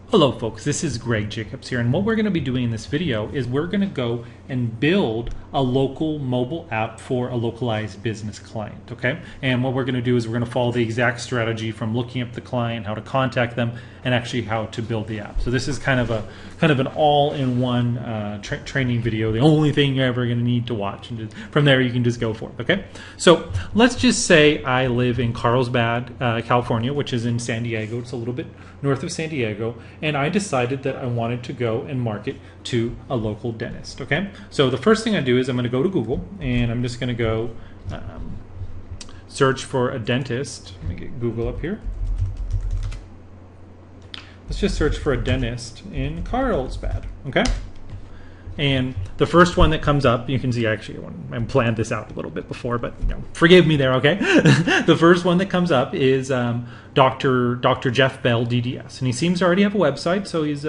Hello folks, this is Greg Jacobs here, and what we're going to be doing in this video is we're going to go and build a local mobile app for a localized business client, okay? And what we're going to do is we're going to follow the exact strategy from looking up the client, how to contact them, and actually how to build the app. So this is kind of an all-in-one training video, the only thing you're ever going to need to watch, and from there you can just go for it, okay? So let's just say I live in Carlsbad, California, which is in San Diego. It's a little bit north of San Diego, and I decided that I wanted to go and market to a local dentist, okay? So the first thing I do is I'm going to go to Google, and I'm just going to go search for a dentist. Let me get Google up here. Let's just search for a dentist in Carlsbad, okay? And the first one that comes up, you can see actually I planned this out a little bit before, but forgive me there, okay? The first one that comes up is Dr. Jeff Bell, DDS, and he seems to already have a website, so he's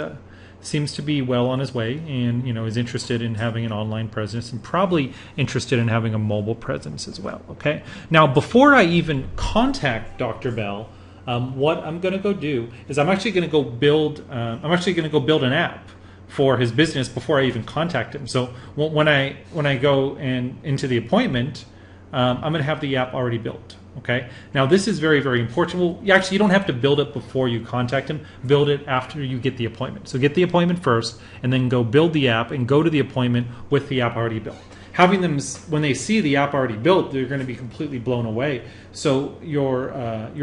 seems to be well on his way, and is interested in having an online presence and probably interested in having a mobile presence as well, okay? Now, before I even contact Dr. Bell, what I'm going to go do is I'm actually going to go build an app for his business before I even contact him. So when I go into the appointment, I'm going to have the app already built. Okay. Now this is very, very important. Well, you don't have to build it before you contact him. Build it after you get the appointment. So get the appointment first, and then go build the app and go to the appointment with the app already built. Having them, when they see the app already built, they're going to be completely blown away. So your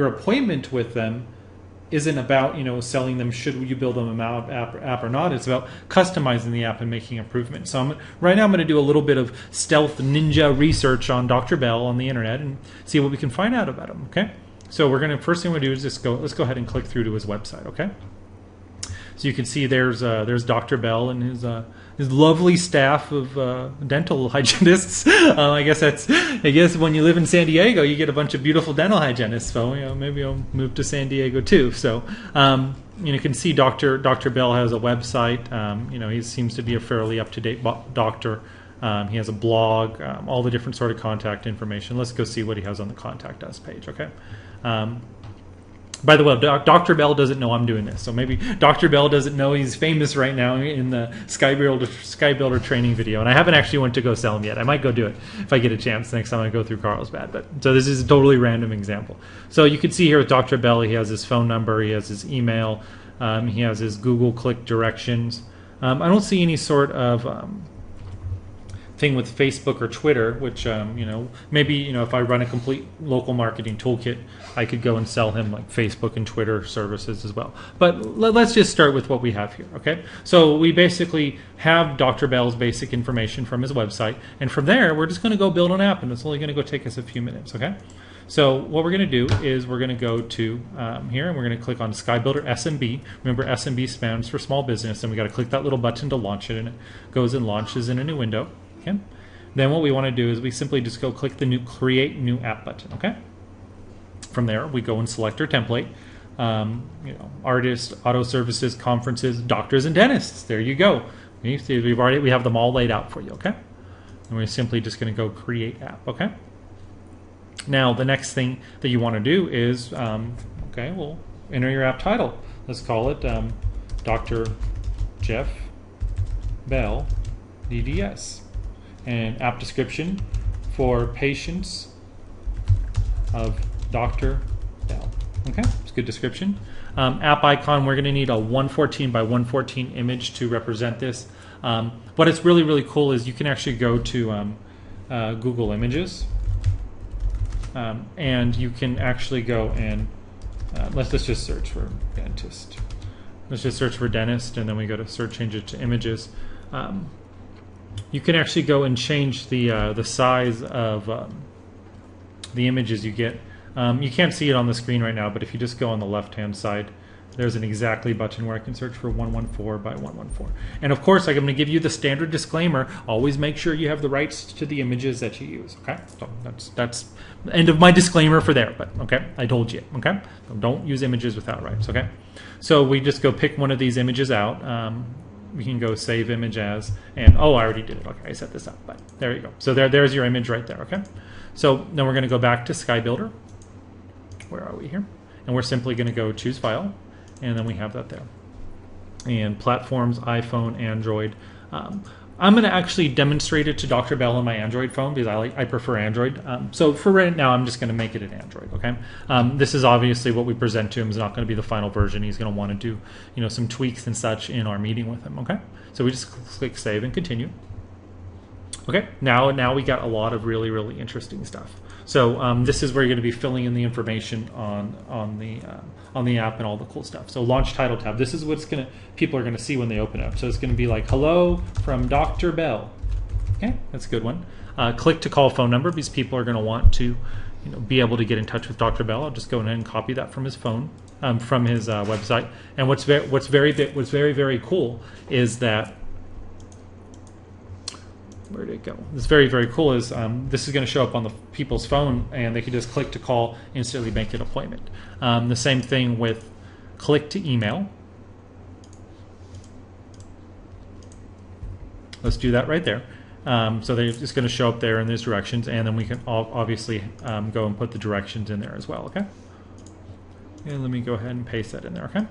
appointment with them isn't about selling them should you build them an app or not. It's about customizing the app and making improvements. So right now I'm going to do a little bit of stealth ninja research on Dr. Bell on the internet and see what we can find out about him. Okay, so first thing we're going to do is let's go ahead and click through to his website. Okay, so you can see there's Dr. Bell and his lovely staff of dental hygienists. I guess when you live in San Diego, you get a bunch of beautiful dental hygienists. So maybe I'll move to San Diego too. So you can see Dr. Bell has a website. He seems to be a fairly up-to-date doctor. He has a blog, all the different sort of contact information. Let's go see what he has on the Contact Us page. Okay. By the way, Dr. Bell doesn't know I'm doing this, so maybe Dr. Bell doesn't know he's famous right now in the SKYBuilder training video, and I haven't actually went to go sell him yet. I might go do it if I get a chance next time I go through Carlsbad. So this is a totally random example. So you can see here with Dr. Bell, he has his phone number, he has his email, he has his Google click directions. I don't see any sort of thing with Facebook or Twitter, which maybe if I run a complete local marketing toolkit, I could go and sell him like Facebook and Twitter services as well. But let's just start with what we have here. Okay, so we basically have Dr. Bell's basic information from his website, and from there we're just going to go build an app, and it's only going to go take us a few minutes. Okay, so what we're going to do is we're going to go to here, and we're going to click on SKYBuilder SMB. Remember, SMB stands for small business, and we got to click that little button to launch it, and it goes and launches in a new window. Okay. Then what we want to do is we simply just go click the Create New App button. Okay. From there, we go and select our template. Artists, auto services, conferences, doctors, and dentists. There you go. You see, we have them all laid out for you. Okay. And we're simply just going to go Create App. Okay. Now the next thing that you want to do is we'll enter your app title. Let's call it Dr. Jeff Bell DDS. And app description for patients of Dr. Bell. Okay, it's a good description. App icon, we're going to need a 114 by 114 image to represent this. What is really, really cool is you can actually go to Google Images, and you can actually go and let's just search for dentist. Let's just search for dentist, and then we go to search, change it to images. You can actually go and change the size of the images you get. You can't see it on the screen right now, but if you just go on the left-hand side, there's an exactly button where I can search for 114 by 114. And of course, I'm going to give you the standard disclaimer. Always make sure you have the rights to the images that you use. Okay, so that's the end of my disclaimer for there. But okay, I told you. Okay, so don't use images without rights. Okay, so we just go pick one of these images out. We can go save image as, and I already did it. Okay, I set this up, but there you go. So there's your image right there. Okay, so then we're going to go back to SKYBuilder. Where are we here? And we're simply going to go choose file, and then we have that there. and platforms, iPhone, Android. I'm going to actually demonstrate it to Dr. Bell on my Android phone because I prefer Android. So for right now, I'm just going to make it an Android. Okay. This is obviously what we present to him is not going to be the final version. He's going to want to do some tweaks and such in our meeting with him. Okay. So we just click save and continue. Okay. Now we got a lot of really interesting stuff. So this is where you're going to be filling in the information on the app and all the cool stuff. So launch title tab. This is what's people are going to see when they open it up. So it's going to be like hello from Dr. Bell. Okay, that's a good one. Click to call phone number because people are going to want to be able to get in touch with Dr. Bell. I'll just go ahead and copy that from his phone, from his website. And what's very cool is that. Where did it go? It's very cool is this is going to show up on the people's phone and they can just click to call, instantly make an appointment. The same thing with click to email. Let's do that right there. So they're just going to show up there in those directions, and then we can obviously go and put the directions in there as well. Okay. And let me go ahead and paste that in there. Okay.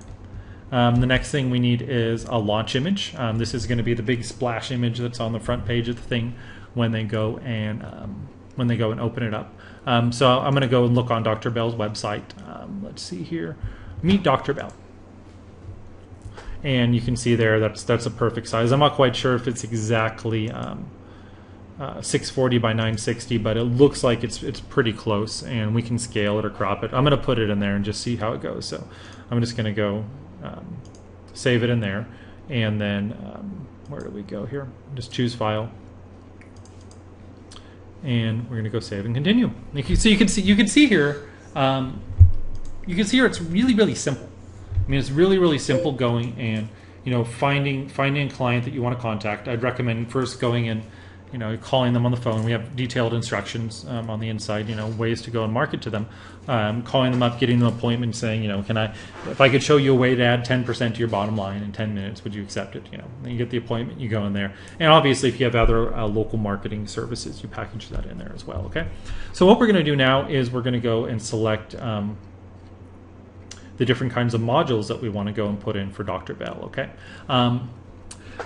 The next thing we need is a launch image. This is going to be the big splash image that's on the front page of the thing when they go and open it up. So I'm going to go and look on Dr. Bell's website. Let's see here, meet Dr. Bell, and you can see there that's a perfect size. I'm not quite sure if it's exactly 640 by 960, but it looks like it's pretty close, and we can scale it or crop it. I'm going to put it in there and just see how it goes. So I'm just going to go. Save it in there, and then where do we go here? Just choose file, and we're going to go save and continue. So you can see here. You can see here it's really simple. I mean, it's really simple going and finding a client that you want to contact. I'd recommend first going and calling them on the phone. We have detailed instructions on the inside, ways to go and market to them. Calling them up, getting them an appointment, saying, if I could show you a way to add 10% to your bottom line in 10 minutes, would you accept it? Then you get the appointment, you go in there. And obviously, if you have other local marketing services, you package that in there as well, okay? So what we're going to do now is we're going to go and select the different kinds of modules that we want to go and put in for Dr. Bell, okay?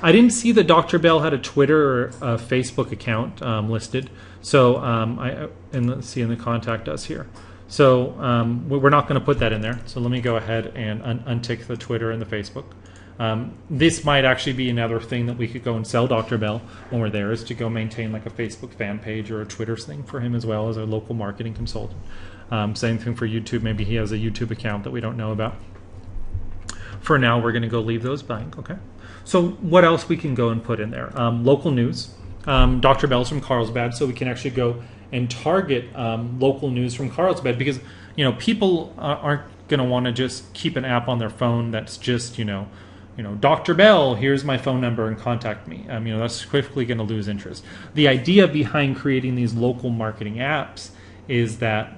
I didn't see that Dr. Bell had a Twitter or a Facebook account listed. So and let's see in the contact us here. So we're not going to put that in there. So let me go ahead and untick the Twitter and the Facebook. This might actually be another thing that we could go and sell Dr. Bell when we're there, is to go maintain like a Facebook fan page or a Twitter thing for him as well as a local marketing consultant. Same thing for YouTube. Maybe he has a YouTube account that we don't know about. For now, we're going to go leave those blank, okay? So what else we can go and put in there? Local news. Dr. Bell's from Carlsbad, so we can actually go and target local news from Carlsbad, because people aren't going to want to just keep an app on their phone that's just Dr. Bell, here's my phone number and contact me. That's quickly going to lose interest. The idea behind creating these local marketing apps is that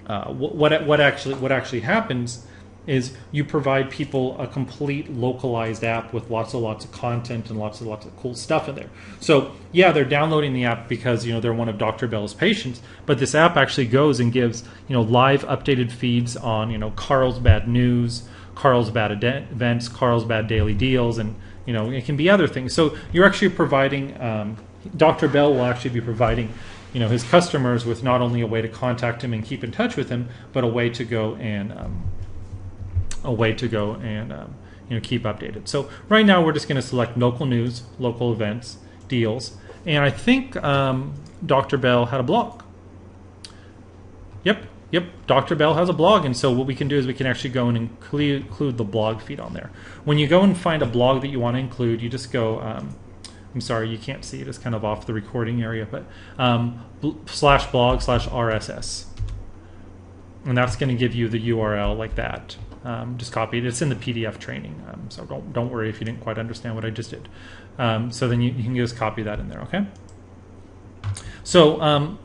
what actually happens is you provide people a complete localized app with lots of content and lots of cool stuff in there. So yeah, they're downloading the app because they're one of Dr. Bell's patients, but this app actually goes and gives live updated feeds on Carlsbad news, Carlsbad events, Carlsbad daily deals, and it can be other things. So you're actually providing Dr. Bell will actually be providing his customers with not only a way to contact him and keep in touch with him, but a way to go and keep updated. So right now we're just going to select local news, local events, deals, and I think Dr. Bell had a blog. Yep, Dr. Bell has a blog, and so what we can do is we can actually go and include the blog feed on there. When you go and find a blog that you want to include, you just go, I'm sorry, you can't see it, it's kind of off the recording area, but /blog/RSS. And that's going to give you the URL like that. Just copy it. It's in the PDF training, so don't worry if you didn't quite understand what I just did. So then you can just copy that in there, okay? So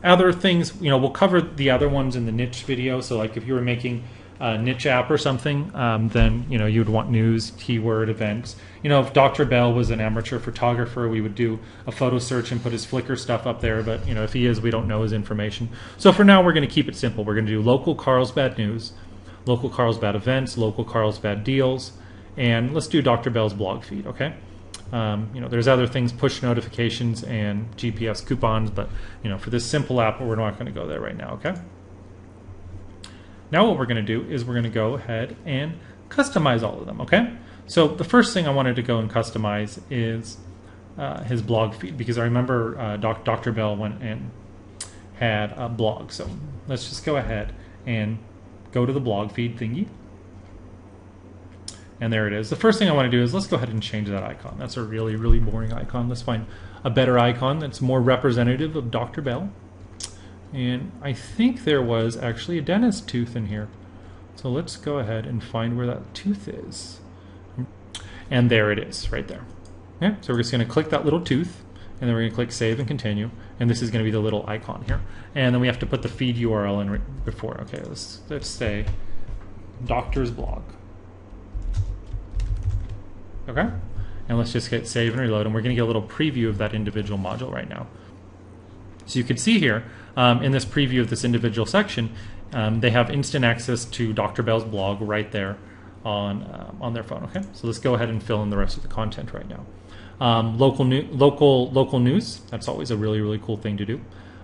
other things, we'll cover the other ones in the niche video. So like if you were making a niche app or something, then you'd want news, keyword, events. If Dr. Bell was an amateur photographer, we would do a photo search and put his Flickr stuff up there. But if he is, we don't know his information. So for now, we're going to keep it simple. We're going to do local Carlsbad news, local Carlsbad events, local Carlsbad deals, and let's do Dr. Bell's blog feed, okay? There's other things, push notifications and GPS coupons, but for this simple app, we're not going to go there right now, okay? Now what we're going to do is we're going to go ahead and customize all of them, okay? So the first thing I wanted to go and customize is his blog feed, because I remember Dr. Bell went and had a blog. So let's just go ahead and go to the blog feed thingy. And there it is. The first thing I want to do is let's go ahead and change that icon. That's a really, really boring icon. Let's find a better icon that's more representative of Dr. Bell. And I think there was actually a dentist tooth in here. So let's go ahead and find where that tooth is. And there it is, right there. Okay, so we're just going to click that little tooth, and then we're going to click Save and Continue. And this is going to be the little icon here. And then we have to put the feed URL in before. Okay, let's say Doctor's Blog. Okay, and let's just hit Save and Reload, and we're going to get a little preview of that individual module right now. So you can see here in this preview of this individual section, they have instant access to Dr. Bell's blog right there on their phone. Okay, so let's go ahead and fill in the rest of the content right now. Local news. That's always a really, really cool thing to do.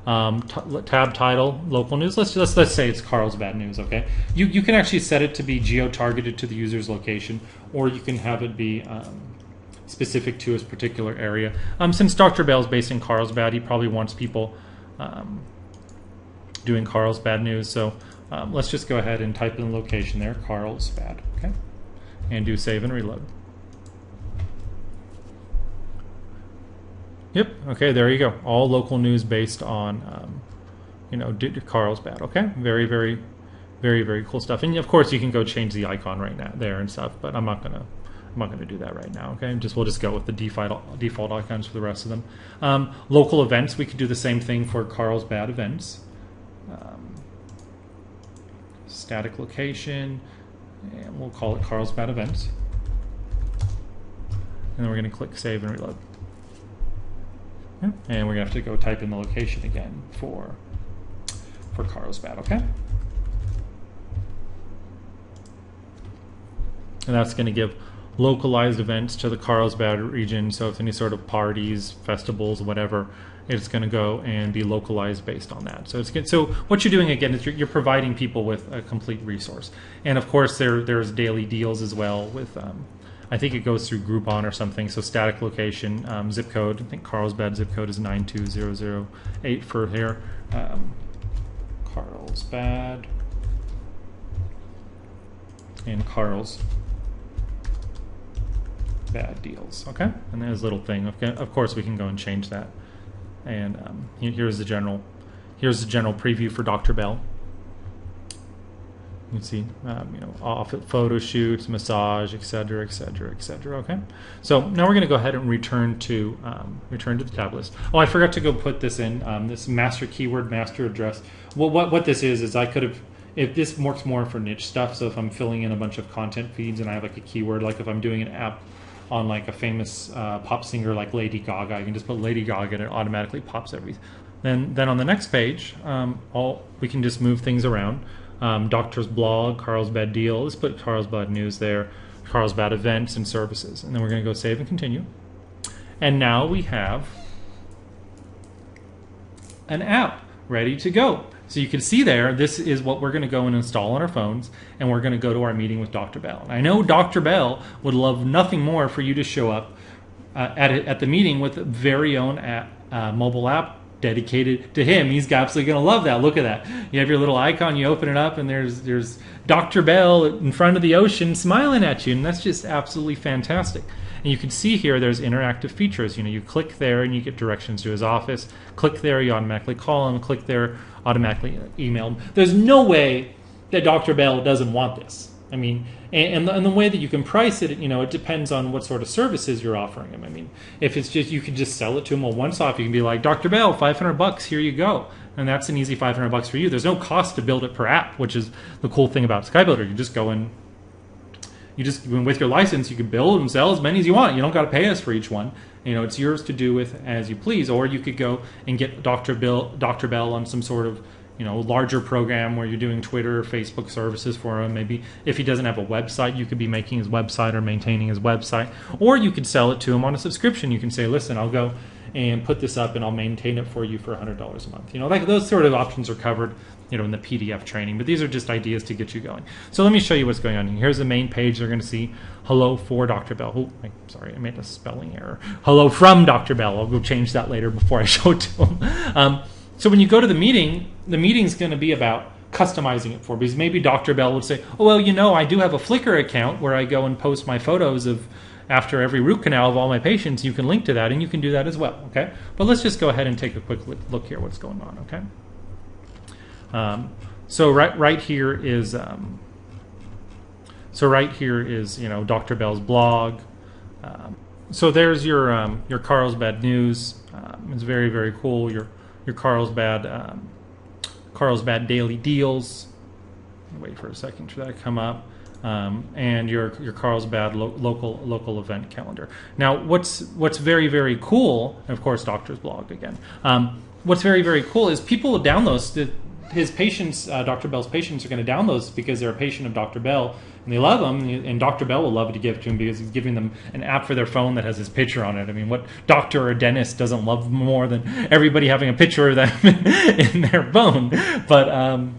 Tab title, local news. Let's say it's Carlsbad news. Okay, you can actually set it to be geo-targeted to the user's location, or you can have it be specific to a particular area. Since Dr. Bell's based in Carlsbad, he probably wants people doing Carlsbad news. So let's just go ahead and type in the location there, Carlsbad. Okay, and do Save and Reload. Yep. Okay. There you go. All local news based on, Carlsbad. Okay. Very, very, very, very cool stuff. And of course, you can go change the icon right now there and stuff. But I'm not gonna do that right now. Okay. We'll just go with the default icons for the rest of them. Local events. We could do the same thing for Carlsbad events. Static location, and we'll call it Carlsbad events. And then we're going to click Save and Reload. And we're going to have to go type in the location again for Carlsbad, okay? And that's going to give localized events to the Carlsbad region. So if any sort of parties, festivals, whatever, it's going to go and be localized based on that. So it's good. So what you're doing again is you're providing people with a complete resource. And of course there's daily deals as well with I think it goes through Groupon or something. So static location, zip code. I think Carlsbad zip code is 92008 for here. Carlsbad and Carlsbad deals. Okay, and there's a little thing. Okay, of course we can go and change that. And here's the general preview for Dr. Bell. You can see, off photo shoots, massage, etc., etc., etc. Okay, so now we're going to go ahead and return to the tab list. Oh, I forgot to go put this in this master keyword, master address. Well, what this is I could have, if this works more for niche stuff. So if I'm filling in a bunch of content feeds and I have like a keyword, like if I'm doing an app on like a famous pop singer like Lady Gaga, I can just put Lady Gaga and it automatically pops everything. Then on the next page, we can just move things around. Doctor's blog, Carlsbad deal. Let's put Carlsbad news there, Carlsbad events and services. And then we're going to go Save and Continue. And now we have an app ready to go. So you can see there, this is what we're going to go and install on our phones, and we're going to go to our meeting with Dr. Bell. And I know Dr. Bell would love nothing more for you to show up at the meeting with a very own mobile app dedicated to him. He's absolutely going to love that. Look at that. You have your little icon, you open it up, and there's Dr. Bell in front of the ocean smiling at you, and that's just absolutely fantastic. And you can see here there's interactive features. You click there and you get directions to his office. Click there, you automatically call him. Click there, automatically email him. There's no way that Dr. Bell doesn't want this. I mean, and the way that you can price it, it depends on what sort of services you're offering him. I mean, if it's just, you can just sell it to him once off. You can be like, Dr. Bell, $500, here you go. And that's an easy $500 for you. There's no cost to build it per app, which is the cool thing about SKYBuilder. You just go in, with your license, you can build and sell as many as you want. You don't got to pay us for each one. It's yours to do with as you please. Or you could go and get Dr. Bell on some sort of, larger program where you're doing Twitter or Facebook services for him. Maybe if he doesn't have a website, you could be making his website or maintaining his website, or you could sell it to him on a subscription. You can say, listen, I'll go and put this up and I'll maintain it for you for $100 a month. Like those sort of options are covered in the PDF training, but these are just ideas to get you going. So let me show you what's going on here. Here's the main page. They're going to see hello for Dr. Bell. Oh, sorry, I made a spelling error. Hello from Dr. Bell. I'll go change that later before I show it to them. So when you go to the meeting's going to be about customizing it for, because maybe Dr. Bell would say, oh, well, I do have a Flickr account where I go and post my photos of after every root canal of all my patients. You can link to that, and you can do that as well, okay? But let's just go ahead and take a quick look here what's going on, okay? So right here is Dr. Bell's blog. So there's your Carlsbad news. It's very, very cool. Your Carlsbad daily deals. Wait for a second for that to come up. And your Carlsbad local event calendar. Now, what's very, very cool, and of course, doctor's blog again. What's very, very cool is people will download his patients. Dr. Bell's patients are going to download this because they're a patient of Dr. Bell and they love him, and Dr. Bell will love it to give it to him because he's giving them an app for their phone that has his picture on it. I mean, what doctor or dentist doesn't love more than everybody having a picture of them in their phone? But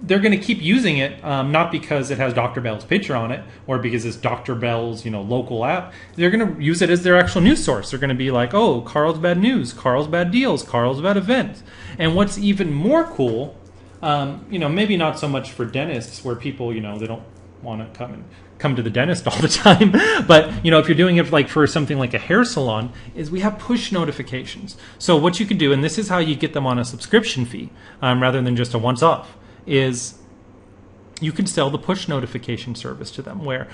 they're going to keep using it, not because it has Dr. Bell's picture on it or because it's Dr. Bell's local app. They're going to use it as their actual news source. They're going to be like, oh, Carlsbad news, Carlsbad deals, Carlsbad events. And what's even more cool, maybe not so much for dentists where people, they don't want to come to the dentist all the time, but if you're doing it like for something like a hair salon, is we have push notifications. So what you can do, and this is how you get them on a subscription fee rather than just a once-off, is you can sell the push notification service to them where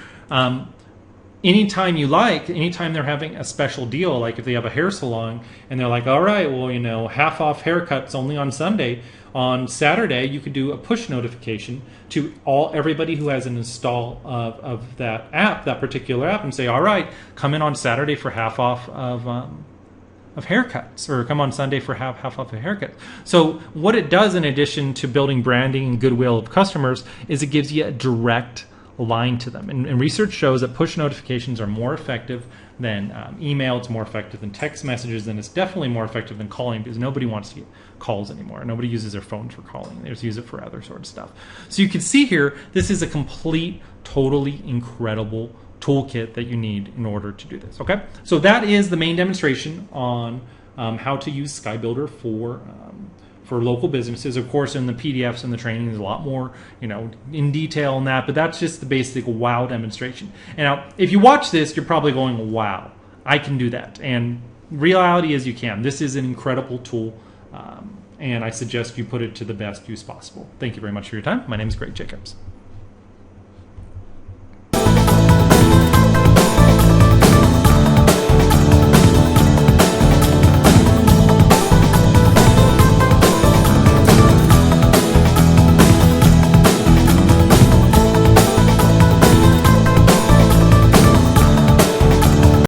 anytime they're having a special deal, like if they have a hair salon and they're like, all right, well, half off haircuts only on Sunday, on Saturday you could do a push notification to everybody who has an install of that app, that particular app, and say, all right, come in on Saturday for half off of haircuts, or come on Sunday for half off a haircut. So what it does, in addition to building branding and goodwill of customers, is it gives you a direct line to them. And research shows that push notifications are more effective than email. It's more effective than text messages, and it's definitely more effective than calling because nobody wants to get calls anymore. Nobody uses their phone for calling. They just use it for other sort of stuff. So you can see here, this is a complete, totally incredible toolkit that you need in order to do this. Okay, so that is the main demonstration on how to use SKYBuilder for local businesses. Of course, in the PDFs and the training, there's a lot more, in detail on that, but that's just the basic wow demonstration. And now, if you watch this, you're probably going, wow, I can do that. And reality is you can. This is an incredible tool, and I suggest you put it to the best use possible. Thank you very much for your time. My name is Greg Jacobs.